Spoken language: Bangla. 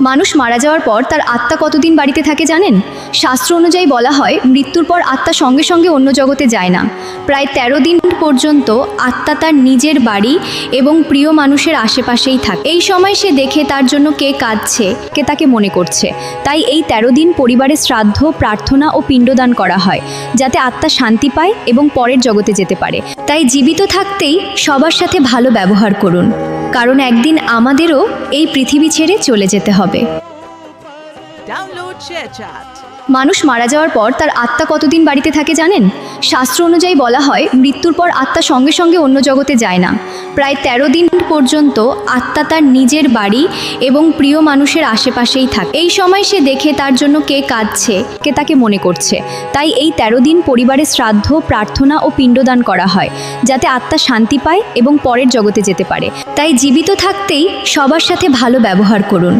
মানুষ মারা যাওয়ার পর তার আত্মা কতদিন বাড়িতে থাকে জানেন? শাস্ত্র অনুযায়ী বলা হয় মৃত্যুর পর আত্মা সঙ্গে সঙ্গে অন্য জগতে যায় না। প্রায় 13 দিন পর্যন্ত আত্মা তার নিজের বাড়ি এবং প্রিয় মানুষের আশেপাশেই থাকে। এই সময় সে দেখে তার জন্য কে কাঁদছে, কে তাকে মনে করছে। তাই এই 13 দিন পরিবারের শ্রাদ্ধ, প্রার্থনা ও পিণ্ডদান করা হয়, যাতে আত্মা শান্তি পায় এবং পরের জগতে যেতে পারে। তাই জীবিত থাকতেই সবার সাথে ভালো ব্যবহার করুন, কারণ একদিন আমাদেরও এই পৃথিবী ছেড়ে চলে যেতে হবে। Download ShareChat. মানুষ মারা যাওয়ার পর তার আত্মা কতদিন বাড়িতে থাকে জানেন? শাস্ত্র অনুযায়ী বলা হয় মৃত্যুর পর আত্মা সঙ্গে সঙ্গে অন্য জগতে যায় না। প্রায় 13 দিন পর্যন্ত আত্মা তার নিজের বাড়ি এবং প্রিয় মানুষের আশেপাশেই থাকে। এই সময় সে দেখে তার জন্য কে কাঁদছে, কে তাকে মনে করছে। তাই এই 13 দিন পরিবারের শ্রাদ্ধ, প্রার্থনা ও পিণ্ডদান করা হয়, যাতে আত্মা শান্তি পায় এবং পরের জগতে যেতে পারে। তাই জীবিত থাকতেই সবার সাথে ভালো ব্যবহার করুন,